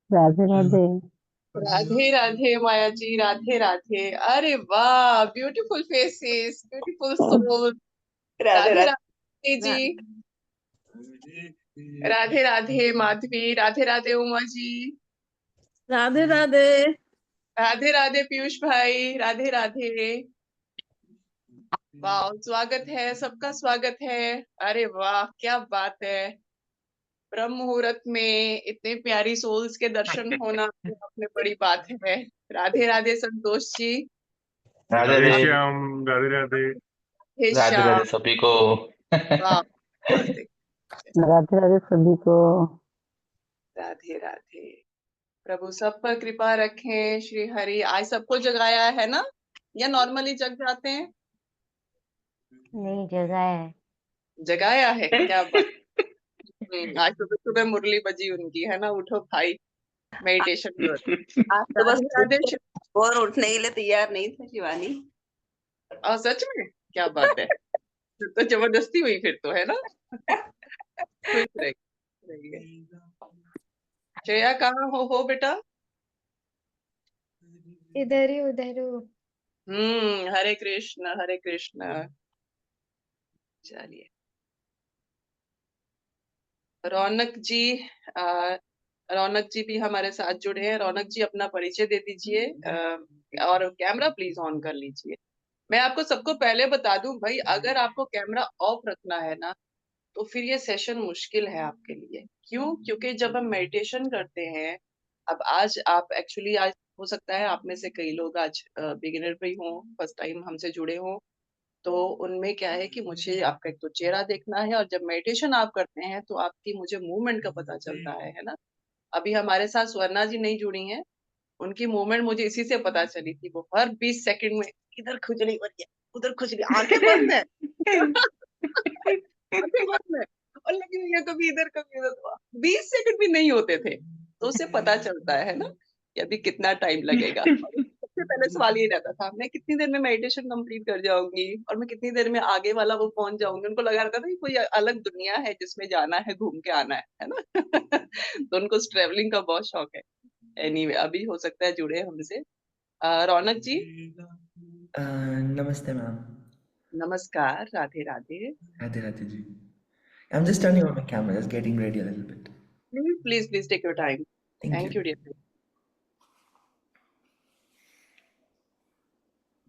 राधे राधे। राधे राधे माया जी, राधे राधे। अरे वाह, beautiful faces, beautiful soul. Radhe Radhe Radhe. Radhe ji. Radhe Radhe Madhavi, Radhe Radhe Uma ji. Radhe Radhe. Radhe Radhe Piyush भाई, राधे राधे। वाह, स्वागत है, सबका स्वागत है। अरे वाह, क्या बात है। ब्रह्म मुहूर्त में इतने प्यारी सोल्स के दर्शन होना तो अपने बड़ी बात है। राधे राधे संतोष जी। राधे राधे राधे। श्याम, राधे राधे। हे राधे राधे श्याम। सभी को। वाह, राधे राधे राधे सभी को। राधे राधे। प्रभु सब पर कृपा रखें श्री हरि। आज सबको जगाया है ना, या नॉर्मली जग जाते हैं? नहीं, जगह है। जगाया है, क्या बात। आज सुबह सुबह मुरली बजी उनकी, है ना, उठो भाई, मेडिटेशन करो। आज तो बस राधे राधे। और उठने के लिए तैयार नहीं थे शिवानी। और सच में क्या बात है, तो जबरदस्ती हुई फिर तो, है ना। खुश रहिए। श्रेया कहाँ हो बेटा? इधर ही उधर हूँ। हरे कृष्ण हरे कृष्ण। चलिए, रौनक जी। आ, रौनक जी भी हमारे साथ जुड़े हैं। रौनक जी अपना परिचय दे दीजिए, और कैमरा प्लीज ऑन कर लीजिए। मैं आपको सबको पहले बता दूं भाई, अगर आपको कैमरा ऑफ रखना है ना, तो फिर ये सेशन मुश्किल है आपके लिए। क्यों? क्योंकि जब हम मेडिटेशन करते हैं, अब आज आप एक्चुअली, आज हो सकता है आप में से कई लोग आज बिगिनर भी हों, फर्स्ट टाइम हमसे जुड़े हों, तो उनमें क्या है कि मुझे आपका एक तो चेहरा देखना है, और जब मेडिटेशन आप करते हैं तो आपकी मुझे मूवमेंट का पता चलता है ना। अभी हमारे साथ स्वर्णा जी नहीं जुड़ी हैं, उनकी मूवमेंट मुझे इसी से पता चली थी। वो हर 20 सेकंड में इधर खुजली हो रही है, उधर खुजली, आंखें बंद है। आंखें बंद है, और लेकिन ये कभी इधर कभी उधर, 20 सेकंड भी नहीं होते थे। तो उससे पता चलता है ना कि अभी कितना टाइम लगेगा। और सबसे पहले सवाल ये रहता था, मैं कितनी देर में मेडिटेशन कंप्लीट कर जाऊंगी, और मैं कितनी देर में आगे वाला वो पहुंच जाऊंगी। उनको लगा रहता था कि कोई अलग दुनिया है जिसमें जाना है, घूम के आना है ना। तो उनको ट्रेवलिंग का बहुत शौक है। एनीवे, अभी हो सकता है जुड़े हमसे। रौनक जी। नमस्ते मैम। नमस्कार, राधे राधे। राधे राधे जी। I'm just turning on my camera, just getting ready a little bit. Please please please take your time. Thank thank you. You dear.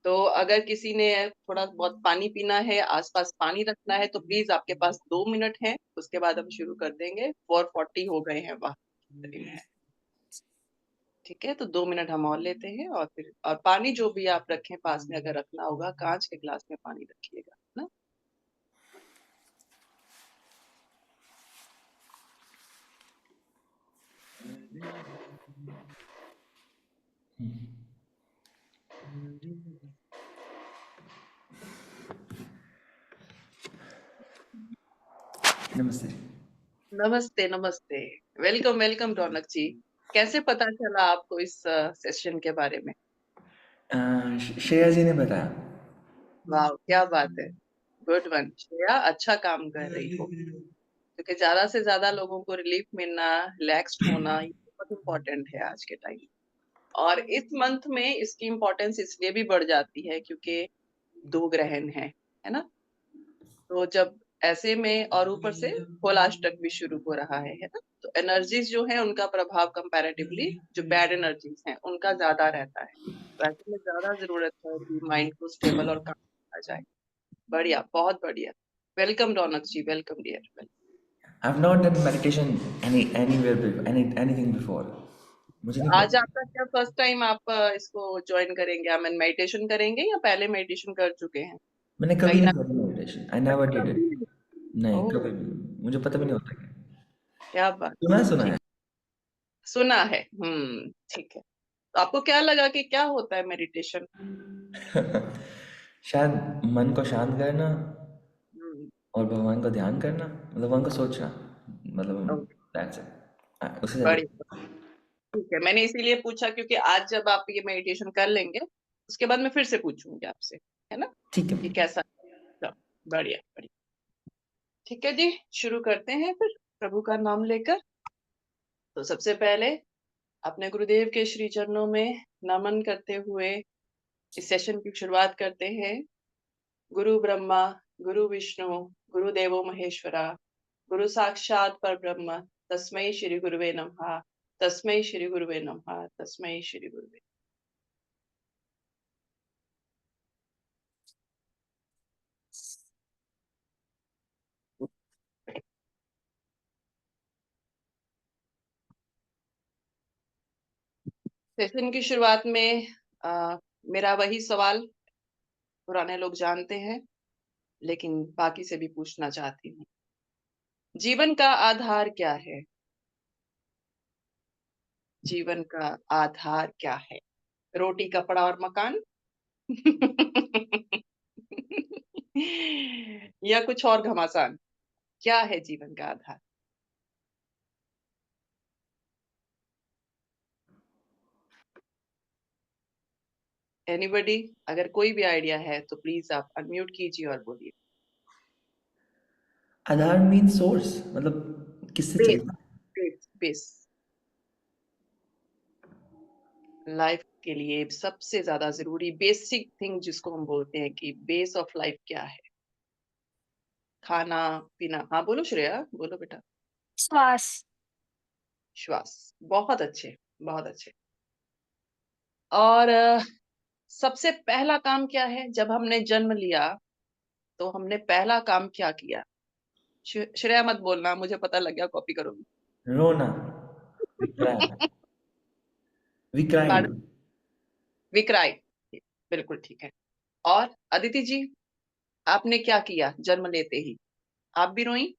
तो अगर किसी ने थोड़ा बहुत पानी पीना है, आसपास पानी रखना है, तो प्लीज, आपके पास 2 मिनट है, उसके बाद हम शुरू कर देंगे। 4:40 हो गए हैं, वाह। ठीक है, तो 2 मिनट हम और लेते हैं, और फिर, और पानी जो भी आप रखें पास में, अगर रखना होगा कांच के ग्लास में पानी रखिएगा ना। नमस्ते। नमस्ते नमस्ते। वेलकम वेलकम रौनक जी। कैसे पता चला आपको इस सेशन के बारे में? श्रेया जी ने बताया। वाह, क्या बात है। गुड वन श्रेया, अच्छा काम कर रही हो। क्योंकि ज्यादा से ज्यादा लोगों को रिलीफ मिलना, रिलैक्स्ड होना, ये बहुत इम्पोर्टेंट है आज के टाइम। और इस मंथ में इसकी इम्पोर्टेंस इसलिए भी बढ़ जाती है क्योंकि 2 ग्रहण है ना। तो जब ऐसे में, और ऊपर से होलाष्टक भी शुरू हो रहा है ना, तो एनर्जीज जो है उनका प्रभाव कंपैरेटिवली जो बैड एनर्जीज हैं उनका ज्यादा रहता है। तो ऐसे में ज्यादा जरूरत है कि माइंड को स्टेबल और काम किया जाए। बढ़िया, बहुत बढ़िया। Welcome Raunak ji, welcome dear. I've not done meditation anywhere before, anything before. मुझे नहीं आज पता। आपका क्या फर्स्ट टाइम आप इसको ज्वाइन करेंगे, आई मीन मेडिटेशन करेंगे, या पहले मेडिटेशन कर चुके हैं? मैंने कभी कहीं ना, नहीं करी meditation. I never did it. कभी नहीं। नहीं, ओह, कभी भी मुझे पता भी नहीं होता क्या। क्या बात। सुना ठीक, है। सुना है। ठीक है। तो आपको क्या लगा कि क्या होता है मेडिटेशन? शायद मन को शांत करना हम्म, और भगवान का ध्यान करना, मतलब भगवान को सोचना, मतलब ओके, that's it. उससे ज़्यादा। बढ़िया। ठीक है, मैंने इसीलिए पूछा क्योंकि आज जब आप ये मेडिटेशन कर लेंगे, उसके बाद मैं फिर से पूछूंगी आपसे, है ना, ठीक है। कि कैसा था। बढ़िया बढ़िया। ठीक है जी, शुरू करते हैं फिर प्रभु का नाम लेकर। तो सबसे पहले अपने गुरुदेव के श्री चरणों में नमन करते हुए इस सेशन की शुरुआत करते हैं। गुरु ब्रह्मा, गुरु विष्णु, गुरु देवो महेश्वरा, गुरु साक्षात परब्रह्म, तस्मै श्री गुरुवे नमः, तस्मै श्री गुरुवे नमः, तस्मै श्री गुरुवे। सेशन की शुरुआत में मेरा वही सवाल पुराने लोग जानते हैं, लेकिन बाकी से भी पूछना चाहती हूँ। जीवन का आधार क्या है? जीवन का आधार क्या है? रोटी, कपड़ा और मकान? या कुछ और घमासान? क्या है जीवन का आधार? एनीबडी? अगर कोई भी आइडिया है तो प्लीज आप अनम्यूट कीजिए और बोलिए। आधार मीन सोर्स, मतलब किससे बेस, चलता है? Base, base. लाइफ के लिए सबसे ज्यादा जरूरी बेसिक थिंग जिसको हम बोलते हैं कि बेस ऑफ लाइफ क्या है? खाना पीना। हाँ बोलो श्रेया, बोलो बेटा। श्वास। श्वास। बहुत अच्छे, बहुत अच्छे। और सबसे पहला काम क्या है? जब हमने जन्म लिया तो हमने पहला काम क्या किया? श्रेया मत बोलना, मुझे पता लग गया कॉपी करोगी। रोना, विक्राय, विक्राइंग। Pardon? विक्राई। बिल्कुल ठीक है। और अदिति जी, आपने क्या किया जन्म लेते ही? आप भी रोई?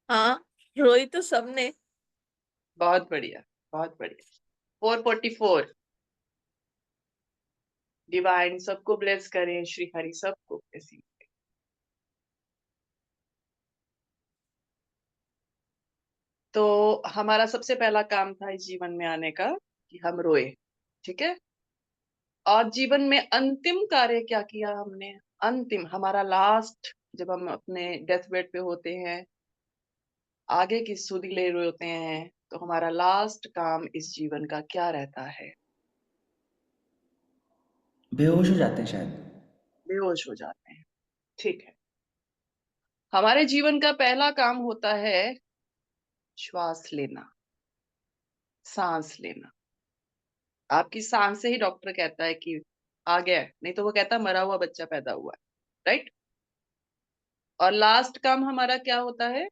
हाँ, रोई तो सबने। बहुत बढ़िया, बहुत बढ़िया। 444 डिवाइन सबको ब्लेस करें, श्री हरि सबको ऐसी। तो हमारा सबसे पहला काम था इस जीवन में आने का कि हम रोए। ठीक है। और जीवन में अंतिम कार्य क्या किया हमने? अंतिम, हमारा लास्ट, जब हम अपने डेथ बेड पे होते हैं, आगे की सुधि ले रहे होते हैं, तो हमारा लास्ट काम इस जीवन का क्या रहता है? बेहोश हो जाते हैं शायद। बेहोश हो जाते हैं। ठीक है। हमारे जीवन का पहला काम होता है श्वास लेना, सांस लेना। आपकी सांस से ही डॉक्टर कहता है कि आ गया है, नहीं तो वो कहता मरा हुआ बच्चा पैदा हुआ है। राइट। और लास्ट काम हमारा क्या होता है?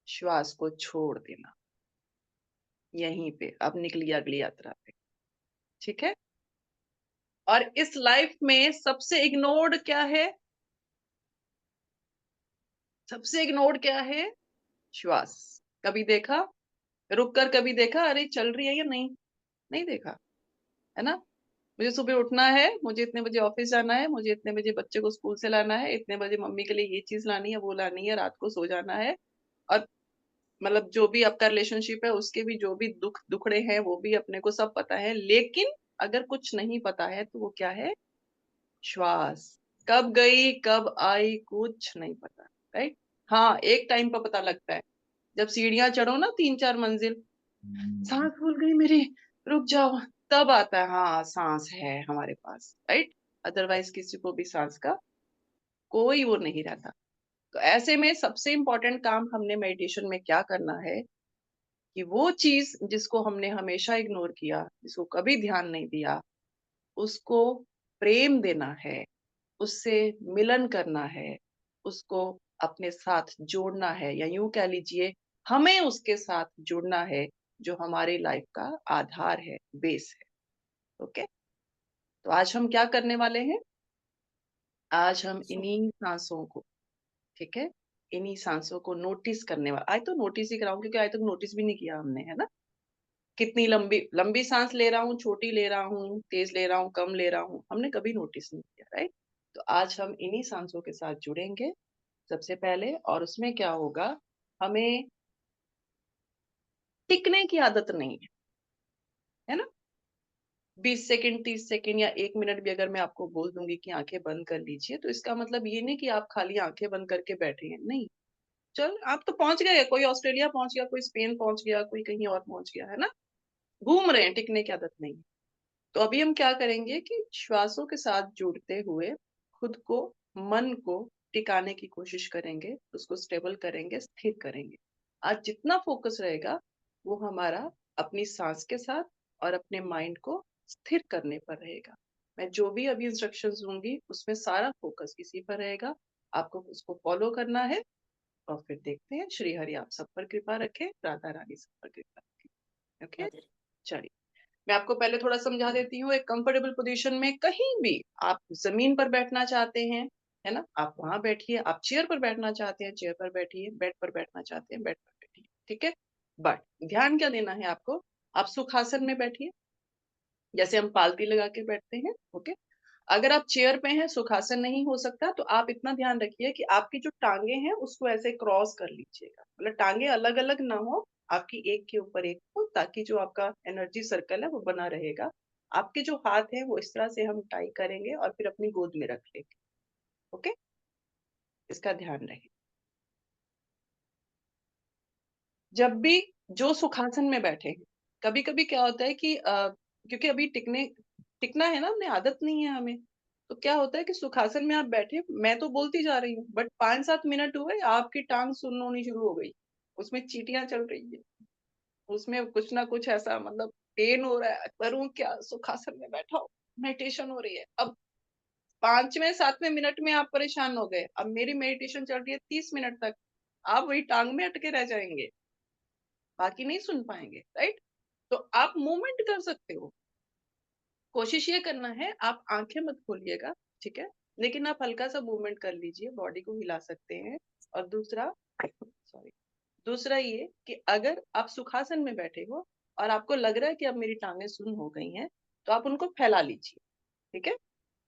श्वास को छोड़ देना, यहीं पे अब निकली अगली यात्रा पे। ठीक है। और इस लाइफ में सबसे इग्नोर्ड क्या है? सबसे इग्नोर्ड क्या है? श्वास। कभी देखा? रुक कर कभी देखा अरे चल रही है या नहीं? नहीं देखा, है ना? मुझे सुबह उठना है, मुझे इतने बजे ऑफिस जाना है, मुझे इतने बजे बच्चे को स्कूल से लाना है, इतने बजे मम्मी के लिए ये चीज लानी है, वो लानी है, रात को सो जाना है। और मतलब जो भी आपका रिलेशनशिप है उसके भी जो भी दुखड़े हैं वो भी अपने को सब पता है। लेकिन अगर कुछ नहीं पता है तो वो क्या है? श्वास। कब गई कब आई कुछ नहीं पता। राइट। हाँ, एक टाइम पर पता लगता है, जब सीढ़ियां चढ़ो ना 3-4 मंजिल, सांस फूल गई मेरी, रुक जाओ, तब आता है हाँ सांस है हमारे पास। राइट। अदरवाइज किसी को भी सांस का कोई वो नहीं रहता। तो ऐसे में सबसे इंपॉर्टेंट काम हमने मेडिटेशन में क्या करना है कि वो चीज जिसको हमने हमेशा इग्नोर किया, जिसको कभी ध्यान नहीं दिया, उसको प्रेम देना है, उससे मिलन करना है, उसको अपने साथ जोड़ना है, या यूं कह लीजिए हमें उसके साथ जुड़ना है जो हमारी लाइफ का आधार है, बेस है। ओके। तो आज हम क्या करने वाले हैं? आज हम इन्हीं सांसों को, ठीक है, इन्हीं सांसों को नोटिस करने वाले। आज तो नोटिस ही कराऊं क्योंकि आज तक नोटिस भी नहीं किया हमने, है ना? कितनी लंबी लंबी सांस ले रहा हूँ, छोटी ले रहा हूँ, तेज ले रहा हूँ, कम ले रहा हूँ, हमने कभी नोटिस नहीं किया। राइट। तो आज हम इन्हीं सांसों के साथ जुड़ेंगे सबसे पहले। और उसमें क्या होगा, हमें टिकने की आदत नहीं है, है ना? 20 सेकंड 30 सेकंड या 1 मिनट भी अगर मैं आपको बोल दूंगी कि आंखें बंद कर लीजिए, तो इसका मतलब ये नहीं कि आप खाली आंखें बंद करके बैठे हैं, नहीं। चल आप तो पहुंच गए, कोई ऑस्ट्रेलिया पहुंच गया, कोई स्पेन पहुंच गया, कोई कहीं और पहुंच गया, है ना। घूम रहे हैं, टिकने की आदत नहीं। तो अभी हम क्या करेंगे कि श्वासों के साथ जुड़ते हुए खुद को, मन को टिकाने की कोशिश करेंगे, उसको स्टेबल करेंगे, स्थिर करेंगे। आज जितना फोकस रहेगा वो हमारा अपनी सांस के साथ और अपने माइंड को स्थिर करने पर रहेगा। मैं जो भी अभी इंस्ट्रक्शंस दूंगी उसमें सारा फोकस इसी पर रहेगा। आपको उसको फॉलो करना है और फिर देखते हैं। श्री हरि आप सब पर कृपा रखें, राधा रानी सब पर कृपा रखें। ओके, चलिए मैं आपको पहले थोड़ा समझा देती हूँ। एक कंफर्टेबल पोजीशन में कहीं भी, आप जमीन पर बैठना चाहते हैं, है ना, आप वहां बैठिए। आप चेयर पर बैठना चाहते हैं, चेयर पर बैठिए। बेड पर बैठना चाहते हैं, बेड पर बैठिए, ठीक है। बट ध्यान क्या देना है आपको, आप सुखासन में बैठिए, जैसे हम पालती लगा के बैठते हैं। ओके, अगर आप चेयर पे हैं, सुखासन नहीं हो सकता, तो आप इतना ध्यान रखिए कि आपकी जो टांगे हैं उसको ऐसे क्रॉस कर लीजिएगा, मतलब टांगे अलग अलग ना हो, आपकी एक के ऊपर एक हो, ताकि जो आपका एनर्जी सर्कल है वो बना रहेगा। आपके जो हाथ हैं वो इस तरह से हम टाई करेंगे और फिर अपनी गोद में रख लेंगे। ओके, इसका ध्यान रहे। जब भी जो सुखासन में बैठे हैं, कभी कभी क्या होता है कि क्योंकि अभी टिकना है ना, हमने आदत नहीं है हमें, तो क्या होता है कि सुखासन में आप बैठे, मैं तो बोलती जा रही हूँ, बट 5-7 मिनट हुए आपकी टांग सुन्न होनी शुरू हो गई, उसमें चींटियां चल रही है, उसमें कुछ ना कुछ ऐसा, मतलब पेन हो रहा है, करूं क्या, सुखासन में बैठा हो, मेडिटेशन हो रही है। अब 5वें 7वें मिनट में आप परेशान हो गए, अब मेरी मेडिटेशन चल रही है 30 मिनट तक, आप वही टांग में अटके रह जाएंगे, बाकी नहीं सुन पाएंगे, राइट। तो आप मूवमेंट कर सकते हो, कोशिश ये करना है आप आंखें मत खोलिएगा, ठीक है, लेकिन आप हल्का सा मूवमेंट कर लीजिए, बॉडी को हिला सकते हैं। और दूसरा, सॉरी, दूसरा ये कि अगर आप सुखासन में बैठे हो और आपको लग रहा है कि अब मेरी टांगें सुन्न हो गई हैं, तो आप उनको फैला लीजिए, ठीक है।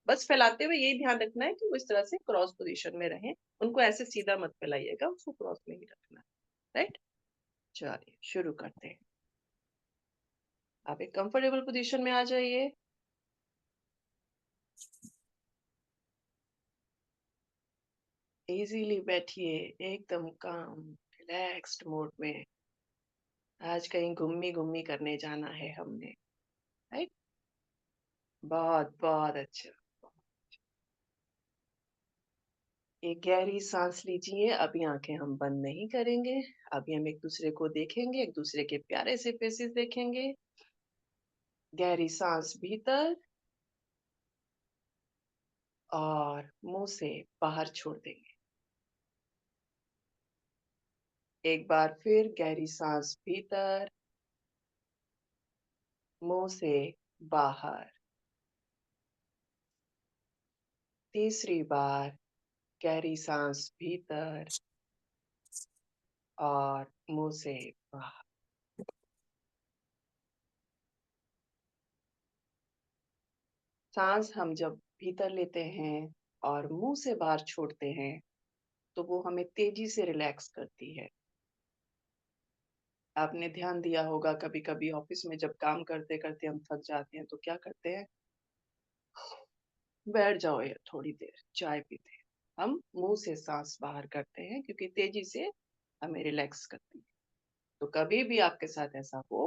बस फैलाते हुए यही ध्यान रखना है कि वो इस तरह से क्रॉस पोजीशन में रहें, उनको ऐसे सीधा मत फैलाइएगा, उसको क्रॉस में ही रखना, राइट। चलिए शुरू करते हैं। आप एक कंफर्टेबल पोजीशन में आ जाइए। इजीली बैठिए, एकदम काम रिलैक्स्ड मोड में। आज कहीं घूमी घूमी करने जाना है हमने, राइट। बहुत बहुत अच्छा। एक गहरी सांस लीजिए। अभी आंखें हम बंद नहीं करेंगे, अभी हम एक दूसरे को देखेंगे, एक दूसरे के प्यारे से फेसेस देखेंगे। गहरी सांस भीतर और मुंह से बाहर छोड़ देंगे। एक बार फिर गहरी सांस भीतर, मुंह से बाहर। तीसरी बार गहरी सांस भीतर और मुंह से बाहर। सांस हम जब भीतर लेते हैं और मुंह से बाहर छोड़ते हैं, तो वो हमें तेजी से रिलैक्स करती है। आपने ध्यान दिया होगा, कभी कभी ऑफिस में जब काम करते करते हम थक जाते हैं, तो क्या करते हैं, बैठ जाओ यार थोड़ी देर, चाय पीते हैं। हम मुंह से सांस बाहर करते हैं क्योंकि तेजी से हमें रिलैक्स करती है। तो कभी भी आपके साथ ऐसा हो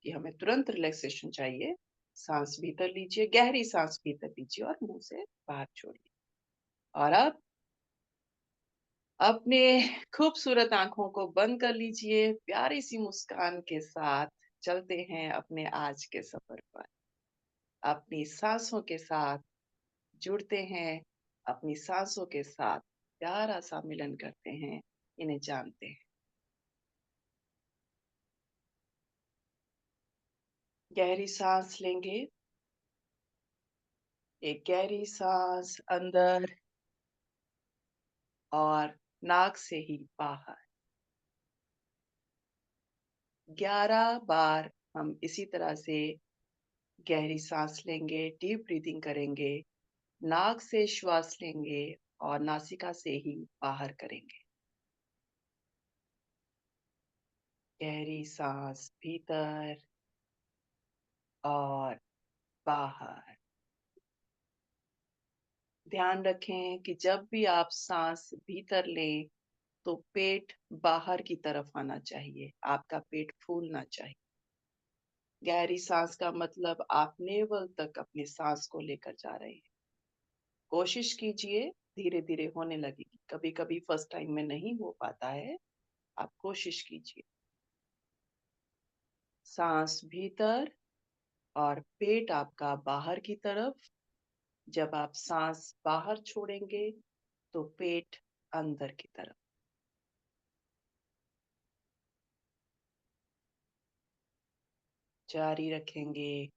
कि हमें तुरंत रिलैक्सेशन चाहिए, सांस भीतर लीजिए, गहरी सांस भीतर लीजिए और मुंह से बाहर छोड़िए। और अब अपने खूबसूरत आंखों को बंद कर लीजिए, प्यारी सी मुस्कान के साथ चलते हैं अपने आज के सफर पर। अपनी सांसों के साथ जुड़ते हैं, अपनी सांसों के साथ प्यारा सा मिलन करते हैं, इन्हें जानते हैं। गहरी सांस लेंगे, एक गहरी सांस अंदर और नाक से ही बाहर। 11 बार हम इसी तरह से गहरी सांस लेंगे, डीप ब्रीदिंग करेंगे, नाक से श्वास लेंगे और नासिका से ही बाहर करेंगे। गहरी सांस भीतर और बाहर। ध्यान रखें कि जब भी आप सांस भीतर लें तो पेट बाहर की तरफ आना चाहिए, आपका पेट फूलना चाहिए। गहरी सांस का मतलब आप नेवल तक अपनी सांस को लेकर जा रहे हैं। कोशिश कीजिए, धीरे धीरे होने लगेगी। कभी कभी फर्स्ट टाइम में नहीं हो पाता है, आप कोशिश कीजिए। सांस भीतर और पेट आपका बाहर की तरफ। जब आप सांस बाहर छोड़ेंगे तो पेट अंदर की तरफ। जारी रखेंगे।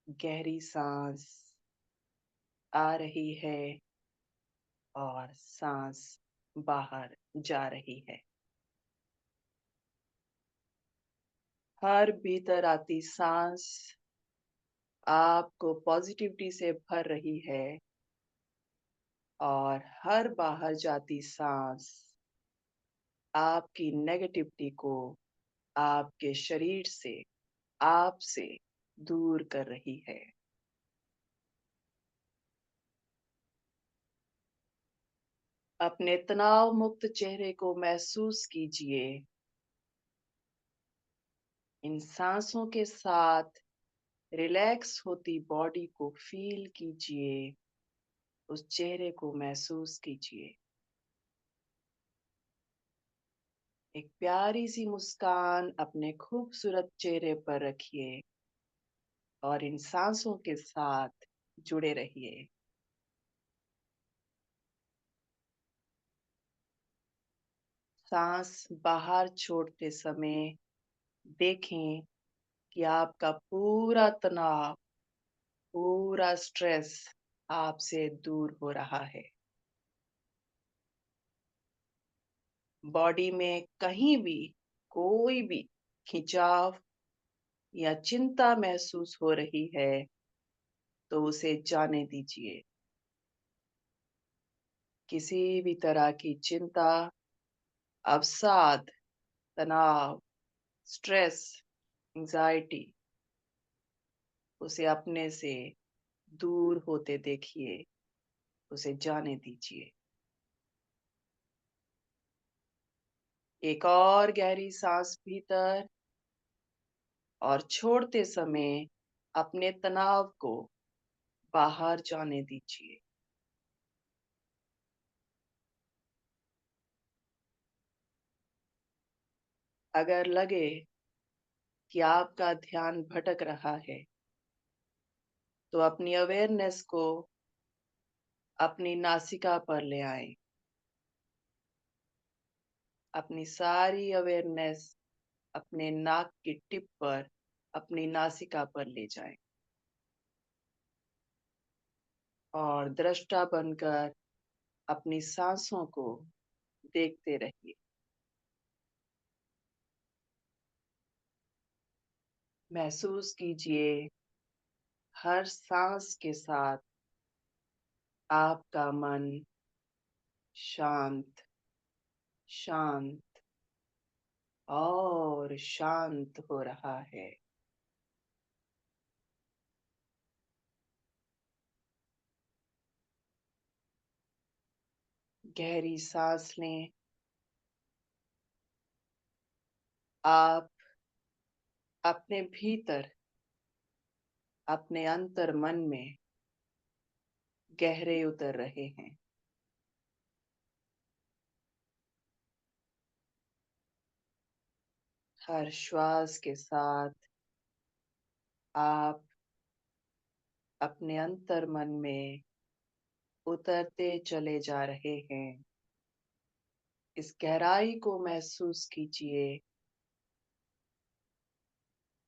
गहरी सांस आ रही है और सांस बाहर जा रही है। हर भीतर आती सांस आपको पॉजिटिविटी से भर रही है और हर बाहर जाती सांस आपकी नेगेटिविटी को आपके शरीर से, आपसे दूर कर रही है। अपने तनाव मुक्त चेहरे को महसूस कीजिए। इन सांसों के साथ रिलैक्स होती बॉडी को फील कीजिए, उस चेहरे को महसूस कीजिए। एक प्यारी सी मुस्कान अपने खूबसूरत चेहरे पर रखिए और इन सांसों के साथ जुड़े रहिए। सांस बाहर छोड़ते समय देखें कि आपका पूरा तनाव, पूरा स्ट्रेस आपसे दूर हो रहा है। बॉडी में कहीं भी कोई भी खिंचाव या चिंता महसूस हो रही है तो उसे जाने दीजिए। किसी भी तरह की चिंता, अवसाद, तनाव, स्ट्रेस, एंजाइटी, उसे अपने से दूर होते देखिए, उसे जाने दीजिए। एक और गहरी सांस भीतर और छोड़ते समय अपने तनाव को बाहर जाने दीजिए। अगर लगे कि आपका ध्यान भटक रहा है तो अपनी अवेयरनेस को अपनी नासिका पर ले आए। अपनी सारी अवेयरनेस अपने नाक की टिप पर, अपनी नासिका पर ले जाएं और दृष्टा बनकर अपनी सांसों को देखते रहिए। महसूस कीजिए हर सांस के साथ आपका मन शांत, शांत और शांत हो रहा है। गहरी सांस लें। आप अपने भीतर, अपने अंतर मन में गहरे उतर रहे हैं। हर श्वास के साथ आप अपने अंतर मन में उतरते चले जा रहे हैं। इस गहराई को महसूस कीजिए।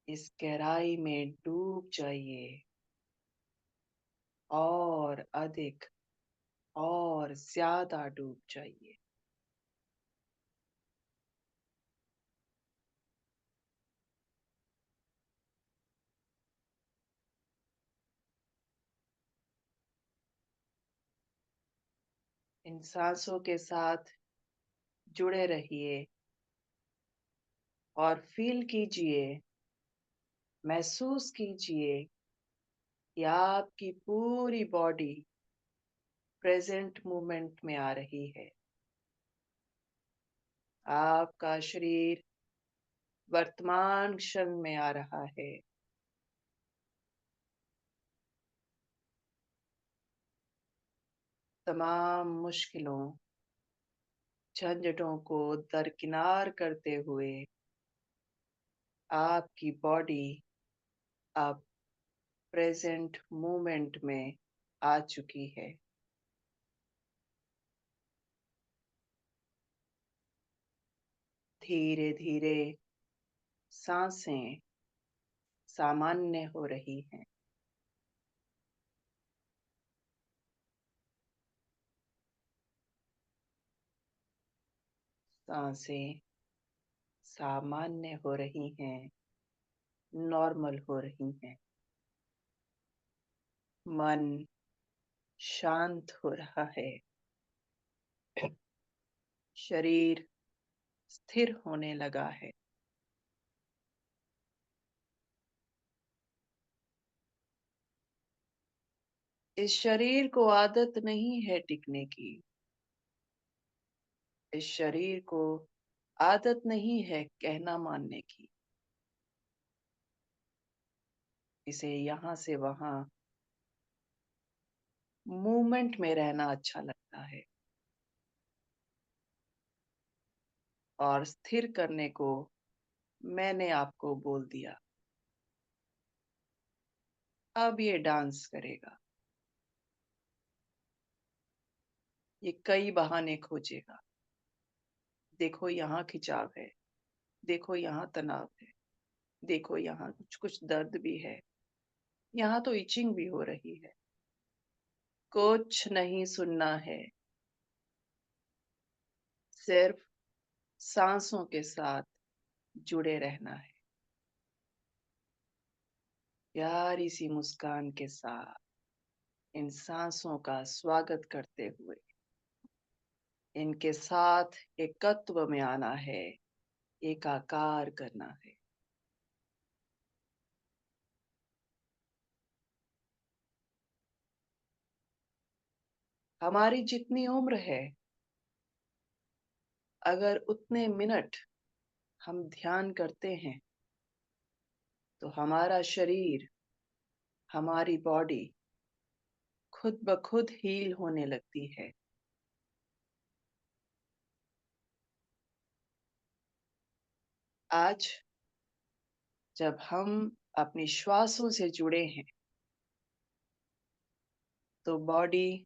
इस गहराई में डूब जाइए और अधिक और ज्यादा डूब जाइए। इन सांसों के साथ जुड़े रहिए और फील कीजिए, महसूस कीजिए या आपकी पूरी बॉडी प्रेजेंट मोमेंट में आ रही है। आपका शरीर वर्तमान क्षण में आ रहा है। तमाम मुश्किलों, झंझटों को दरकिनार करते हुए आपकी बॉडी अब प्रेजेंट मोमेंट में आ चुकी है। धीरे धीरे सांसें सामान्य हो रही हैं। सांसें सामान्य हो रही हैं, नॉर्मल हो रही हैं। मन शांत हो रहा है। शरीर स्थिर होने लगा है। इस शरीर को आदत नहीं है टिकने की। इस शरीर को आदत नहीं है कहना मानने की। इसे यहाँ से वहां मूवमेंट में रहना अच्छा लगता है, और स्थिर करने को मैंने आपको बोल दिया। अब ये डांस करेगा। ये कई बहाने खोजेगा। देखो यहाँ खिंचाव है, देखो यहाँ तनाव है, देखो यहाँ कुछ कुछ दर्द भी है, यहाँ तो इचिंग भी हो रही है। कुछ नहीं सुनना है, सिर्फ सांसों के साथ जुड़े रहना है। प्यारी सी मुस्कान के साथ इन सांसों का स्वागत करते हुए इनके साथ एकत्व में आना है, एकाकार करना है। हमारी जितनी उम्र है, अगर उतने मिनट हम ध्यान करते हैं तो हमारा शरीर, हमारी बॉडी खुद ब खुद हील होने लगती है। आज जब हम अपनी श्वासों से जुड़े हैं तो बॉडी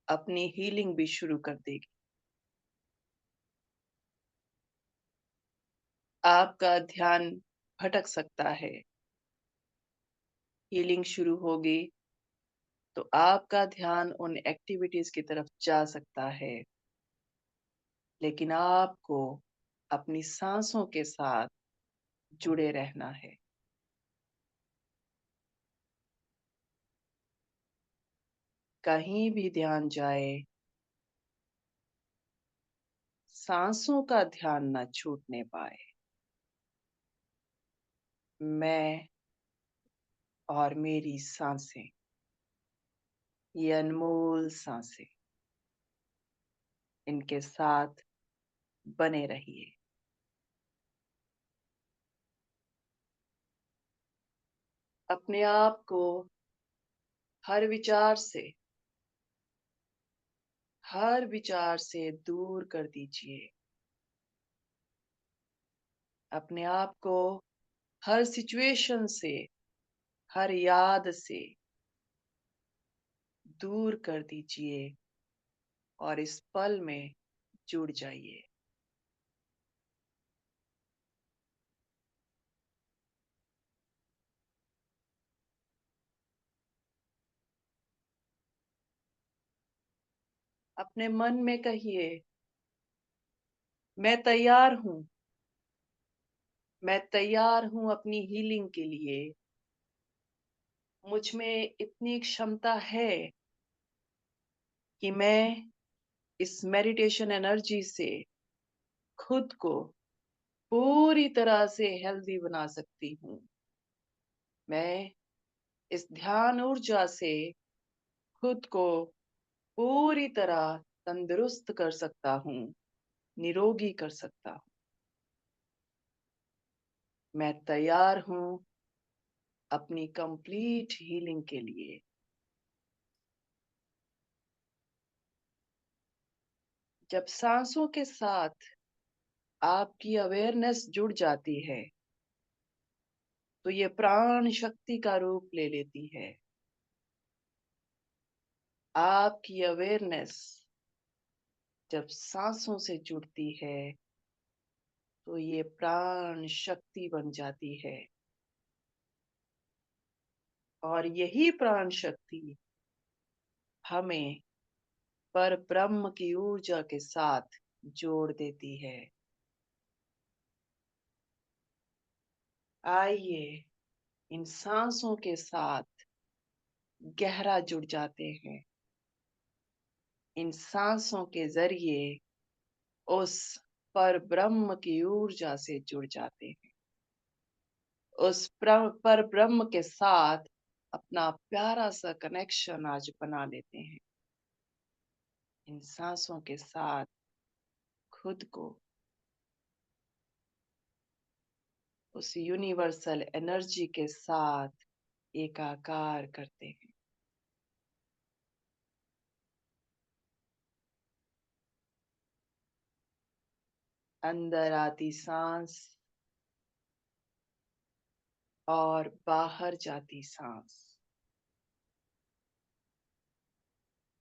अपनी हीलिंग भी शुरू कर देगी। आपका ध्यान भटक सकता है। हीलिंग शुरू होगी तो आपका ध्यान उन एक्टिविटीज की तरफ जा सकता है, लेकिन आपको अपनी सांसों के साथ जुड़े रहना है। कहीं भी ध्यान जाए, सांसों का ध्यान न छूटने पाए। मैं और मेरी सांसें, ये अनमोल सांसें, इनके साथ बने रहिए। अपने आप को हर विचार से दूर कर दीजिए। अपने आप को हर सिचुएशन से, हर याद से दूर कर दीजिए और इस पल में जुड़ जाइए। अपने मन में कहिए, मैं तैयार हूं। मैं तैयार हूं अपनी हीलिंग के लिए। मुझ में इतनी क्षमता है कि मैं इस मेडिटेशन एनर्जी से खुद को पूरी तरह से हेल्दी बना सकती हूँ। मैं इस ध्यान ऊर्जा से खुद को पूरी तरह तंदुरुस्त कर सकता हूँ, निरोगी कर सकता हूँ। मैं तैयार हूँ अपनी कंप्लीट हीलिंग के लिए। जब सांसों के साथ आपकी अवेयरनेस जुड़ जाती है तो ये प्राण शक्ति का रूप ले लेती है। आपकी अवेयरनेस जब सांसों से जुड़ती है तो ये प्राण शक्ति बन जाती है और यही प्राण शक्ति हमें पर ब्रह्म की ऊर्जा के साथ जोड़ देती है। आइए इन सांसों के साथ गहरा जुड़ जाते हैं। इन सांसों के जरिए उस पर ब्रह्म की ऊर्जा से जुड़ जाते हैं। उस पर ब्रह्म के साथ अपना प्यारा सा कनेक्शन आज बना लेते हैं। इन सांसों के साथ खुद को उस यूनिवर्सल एनर्जी के साथ एकाकार करते हैं। अंदर आती सांस और बाहर जाती सांस,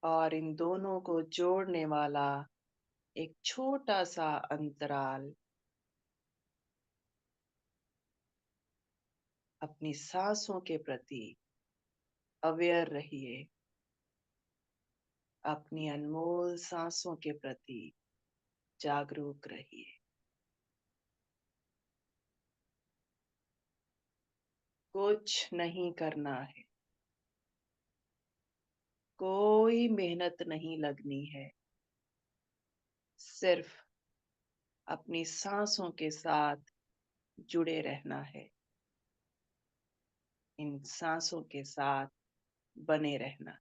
और इन दोनों को जोड़ने वाला एक छोटा सा अंतराल। अपनी सांसों के प्रति अवेयर रहिए। अपनी अनमोल सांसों के प्रति जागरूक रहिए। कुछ नहीं करना है, कोई मेहनत नहीं लगनी है, सिर्फ अपनी सांसों के साथ जुड़े रहना है। इन सांसों के साथ बने रहना।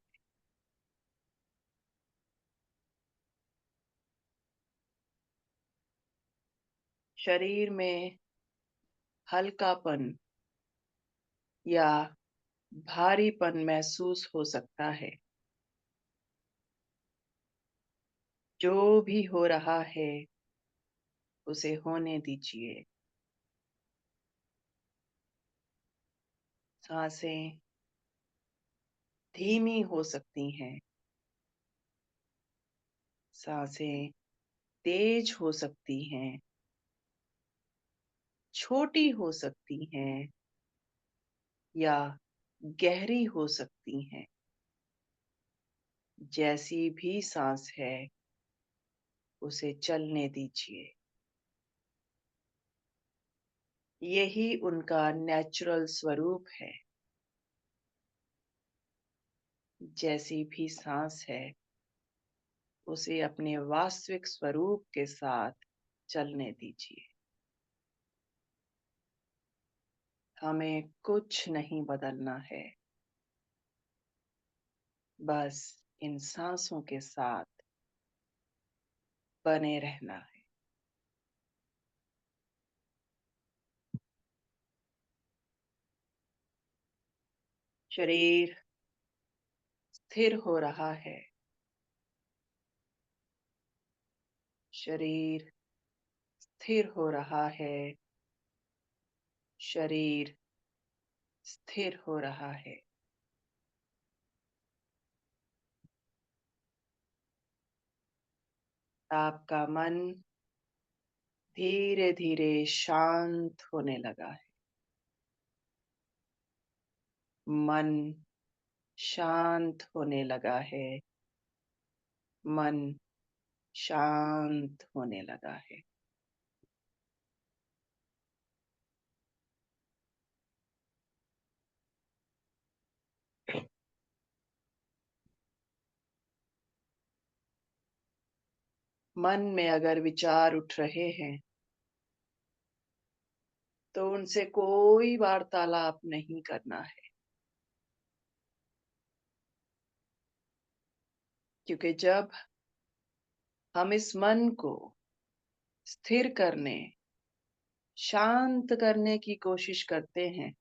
शरीर में हल्कापन या भारीपन महसूस हो सकता है। जो भी हो रहा है उसे होने दीजिए। सांसें धीमी हो सकती हैं, सांसें तेज हो सकती हैं, छोटी हो सकती हैं या गहरी हो सकती हैं। जैसी भी सांस है उसे चलने दीजिए। यही उनका नेचुरल स्वरूप है। जैसी भी सांस है उसे अपने वास्तविक स्वरूप के साथ चलने दीजिए। हमें कुछ नहीं बदलना है, बस इन सांसों के साथ बने रहना है। शरीर स्थिर हो रहा है। शरीर स्थिर हो रहा है। शरीर स्थिर हो रहा है। आपका मन धीरे धीरे शांत होने लगा है। मन शांत होने लगा है। मन शांत होने लगा है। मन में अगर विचार उठ रहे हैं तो उनसे कोई वार्तालाप नहीं करना है। क्योंकि जब हम इस मन को स्थिर करने, शांत करने की कोशिश करते हैं,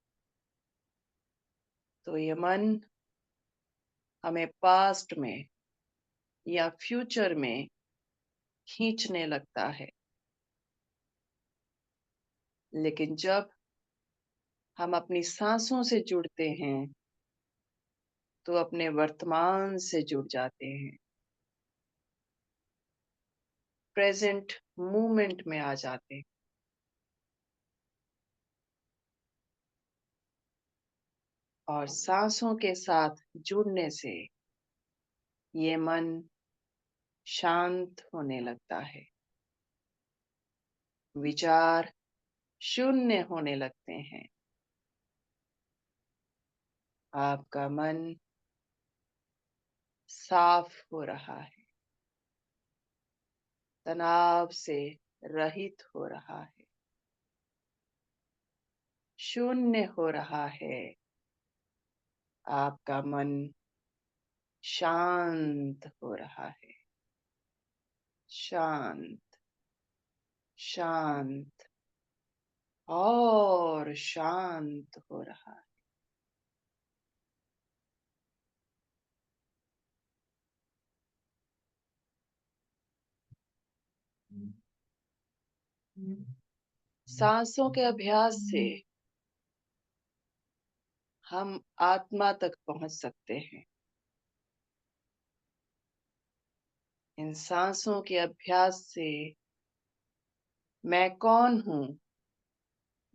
तो ये मन हमें पास्ट में या फ्यूचर में खींचने लगता है। लेकिन जब हम अपनी सांसों से जुड़ते हैं, तो अपने वर्तमान से जुड़ जाते हैं, प्रेजेंट मूवमेंट में आ जाते हैं। और सांसों के साथ जुड़ने से ये मन शांत होने लगता है, विचार शून्य होने लगते हैं, आपका मन साफ हो रहा है, तनाव से रहित हो रहा है, शून्य हो रहा है, आपका मन शांत हो रहा है, शांत, शांत और शांत हो रहा है। सांसों के अभ्यास से हम आत्मा तक पहुंच सकते हैं। इन सांसों के अभ्यास से मैं कौन हूं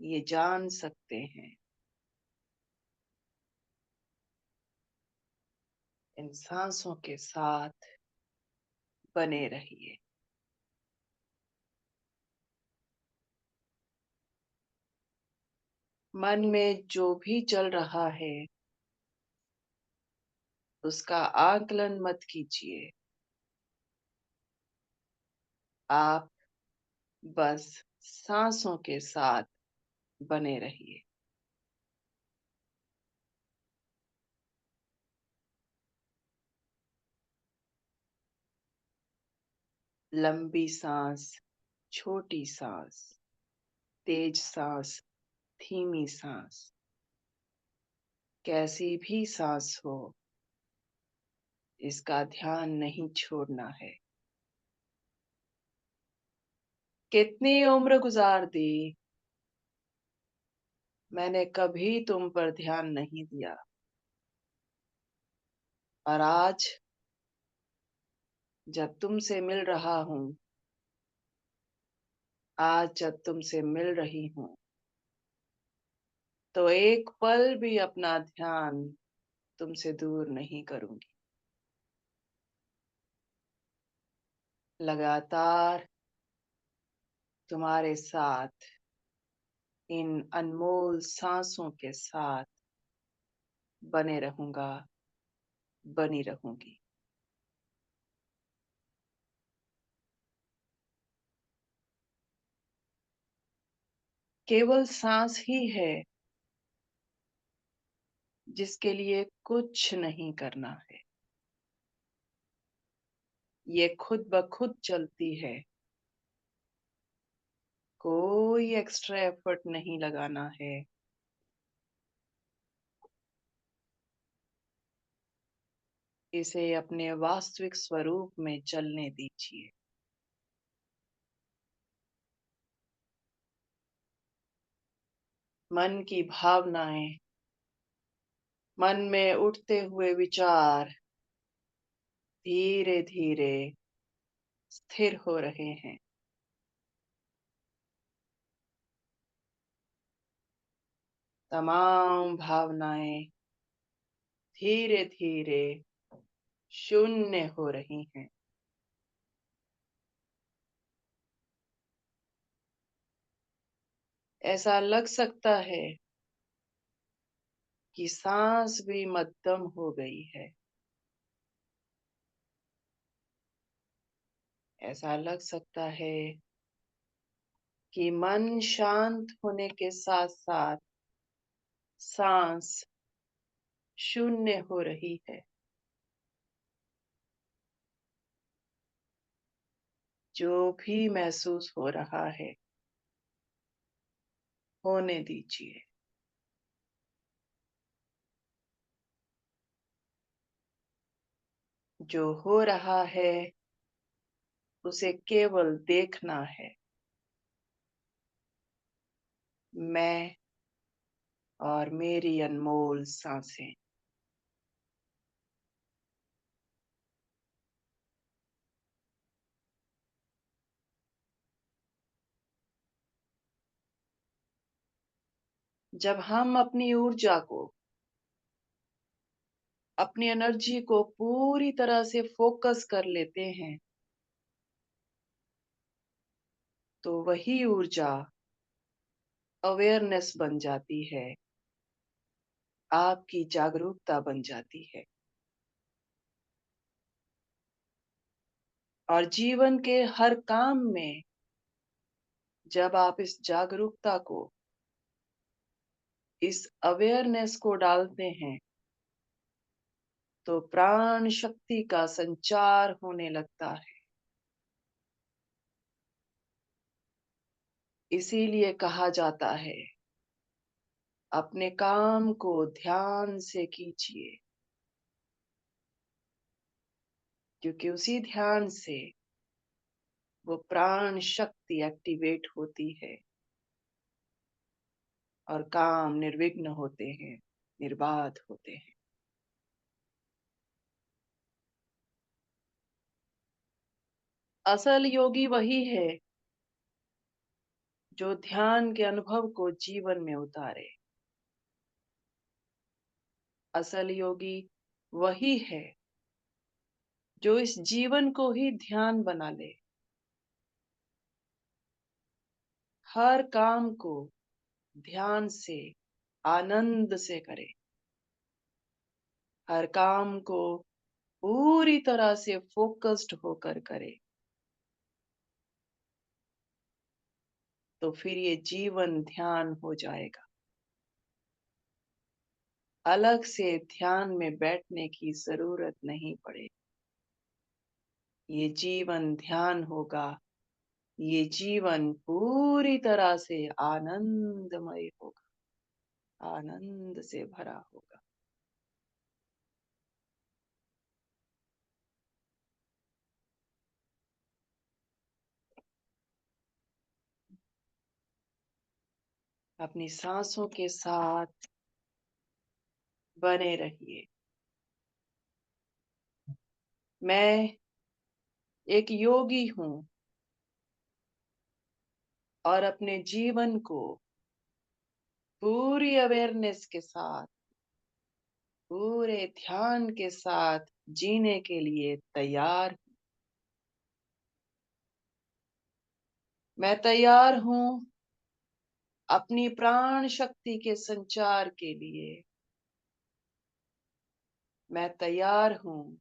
ये जान सकते हैं। इन सांसों के साथ बने रहिए। मन में जो भी चल रहा है उसका आकलन मत कीजिए। आप बस सांसों के साथ बने रहिए। लंबी सांस, छोटी सांस, तेज सांस, धीमी सांस, कैसी भी सांस हो, इसका ध्यान नहीं छोड़ना है। कितनी उम्र गुजार दी, मैंने कभी तुम पर ध्यान नहीं दिया, और आज जब तुमसे मिल रहा हूं, आज जब तुमसे मिल रही हूं, तो एक पल भी अपना ध्यान तुमसे दूर नहीं करूंगी। लगातार तुम्हारे साथ, इन अनमोल सांसों के साथ बने रहूंगा, बनी रहूंगी। केवल सांस ही है जिसके लिए कुछ नहीं करना है। ये खुद ब खुद चलती है, कोई एक्स्ट्रा एफर्ट नहीं लगाना है। इसे अपने वास्तविक स्वरूप में चलने दीजिए। मन की भावनाएं, मन में उठते हुए विचार धीरे धीरे स्थिर हो रहे हैं। तमाम भावनाएं धीरे धीरे शून्य हो रही हैं। ऐसा लग सकता है कि सांस भी मध्यम हो गई है। ऐसा लग सकता है कि मन शांत होने के साथ साथ सांस शून्य हो रही है। जो भी महसूस हो रहा है होने दीजिए। जो हो रहा है उसे केवल देखना है। मैं और मेरी अनमोल सांसें। जब हम अपनी ऊर्जा को, अपनी एनर्जी को पूरी तरह से फोकस कर लेते हैं, तो वही ऊर्जा अवेयरनेस बन जाती है, आपकी जागरूकता बन जाती है। और जीवन के हर काम में जब आप इस जागरूकता को, इस अवेयरनेस को डालते हैं, तो प्राण शक्ति का संचार होने लगता है। इसीलिए कहा जाता है, अपने काम को ध्यान से कीजिए, क्योंकि उसी ध्यान से वो प्राण शक्ति एक्टिवेट होती है और काम निर्विघ्न होते हैं, निर्बाध होते हैं। असल योगी वही है जो ध्यान के अनुभव को जीवन में उतारे। असल योगी वही है जो इस जीवन को ही ध्यान बना ले, हर काम को ध्यान से, आनंद से करे, हर काम को पूरी तरह से फोकस्ड होकर करे। तो फिर ये जीवन ध्यान हो जाएगा। अलग से ध्यान में बैठने की जरूरत नहीं पड़ेगी। ये जीवन ध्यान होगा, ये जीवन पूरी तरह से आनंदमय होगा, आनंद से भरा होगा। अपनी सांसों के साथ बने रहिए। मैं एक योगी हूँ और अपने जीवन को पूरी अवेयरनेस के साथ, पूरे ध्यान के साथ जीने के लिए तैयार। मैं तैयार हूँ अपनी प्राण शक्ति के संचार के लिए। मैं तैयार हूँ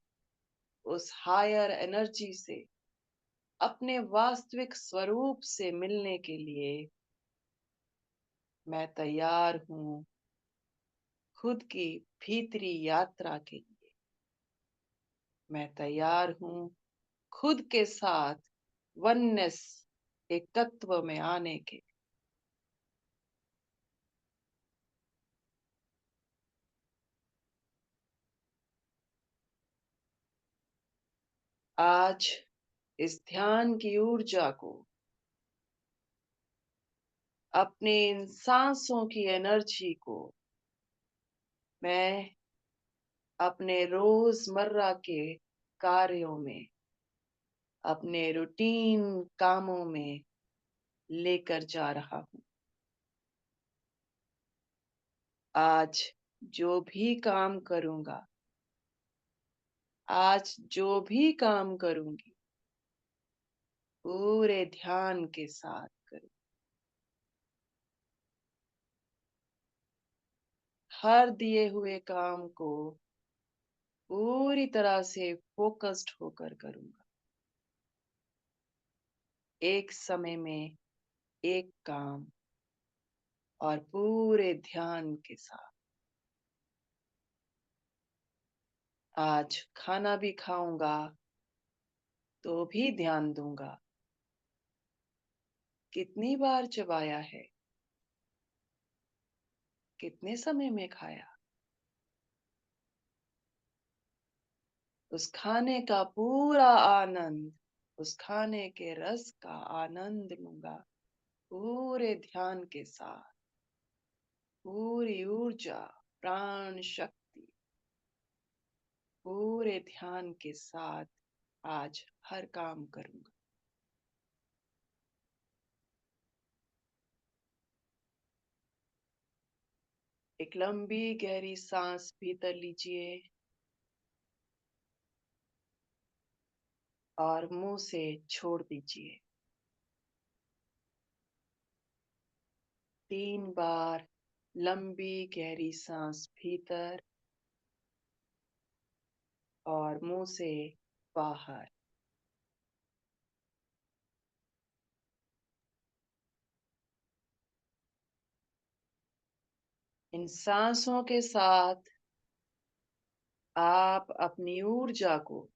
उस हायर एनर्जी से, अपने वास्तविक स्वरूप से मिलने के लिए। मैं तैयार हूँ खुद की भीतरी यात्रा के लिए। मैं तैयार हूँ खुद के साथ वननेस, एकत्व में आने के। आज इस ध्यान की ऊर्जा को, अपनी इन सांसों की एनर्जी को मैं अपने रोजमर्रा के कार्यों में, अपने रूटीन कामों में लेकर जा रहा हूँ। आज जो भी काम करूंगा, आज जो भी काम करूंगी, पूरे ध्यान के साथ करूं। हर दिए हुए काम को पूरी तरह से फोकस्ड होकर करूंगा। एक समय में एक काम और पूरे ध्यान के साथ। आज खाना भी खाऊंगा तो भी ध्यान दूंगा, कितनी बार चबाया है, कितने समय में खाया, उस खाने का पूरा आनंद, उस खाने के रस का आनंद लूंगा पूरे ध्यान के साथ, पूरी ऊर्जा, प्राण शक्ति, पूरे ध्यान के साथ आज हर काम करूंगा। एक लंबी गहरी सांस भीतर लीजिए और मुंह से छोड़ दीजिए। 3 बार लंबी गहरी सांस भीतर और मुंह से बाहर। इन सांसों के साथ आप अपनी ऊर्जा को,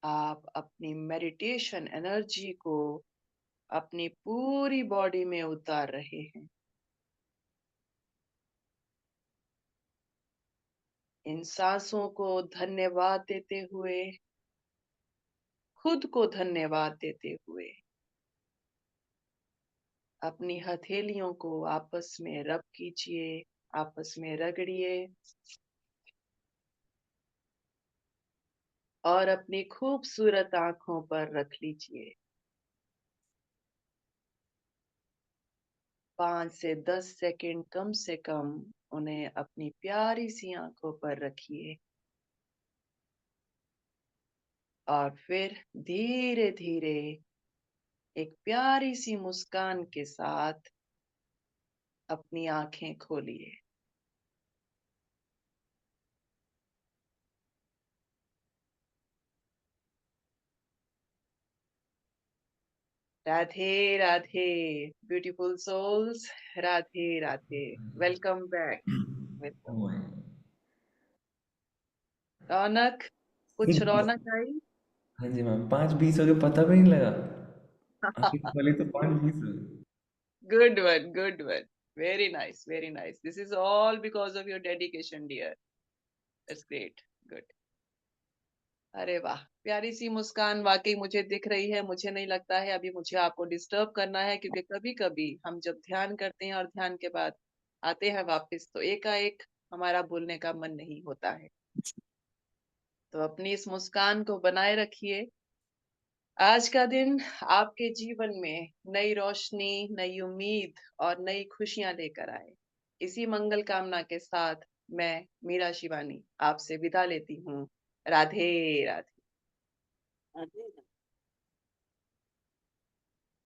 आप अपनी मेडिटेशन एनर्जी को अपनी पूरी बॉडी में उतार रहे हैं। इन सांसों को धन्यवाद देते हुए, खुद को धन्यवाद देते हुए, अपनी हथेलियों को आपस में रब कीजिए, आपस में रगड़िए और अपनी खूबसूरत आंखों पर रख लीजिए। 5 से 10 सेकंड कम से कम उन्हें अपनी प्यारी सी आंखों पर रखिए और फिर धीरे धीरे एक प्यारी सी मुस्कान के साथ अपनी आंखें खोलिए। Radhe Radhe beautiful souls, Radhe Radhe, welcome back. Oh my. Raunak, कुछ एक रौनक आई? हाँ जी मैम, 5:20 हो गए, पता भी नहीं लगा। आपकी खोली तो 5:20 हो गए। Good one, good one. Very nice, very nice. This is all because of your dedication, dear. That's great. Good. अरे वाह, प्यारी सी मुस्कान वाकई मुझे दिख रही है। मुझे नहीं लगता है अभी मुझे आपको डिस्टर्ब करना है, क्योंकि कभी कभी हम जब ध्यान करते हैं और ध्यान के बाद आते हैं वापस तो एकाएक हमारा बोलने का मन नहीं होता है। तो अपनी इस मुस्कान को बनाए रखिए। आज का दिन आपके जीवन में नई रोशनी, नई उम्मीद और नई खुशियां लेकर आए। इसी मंगल कामना के साथ मैं मीरा शिवानी आपसे विदा लेती हूँ। राधे राधे। राधे राधे।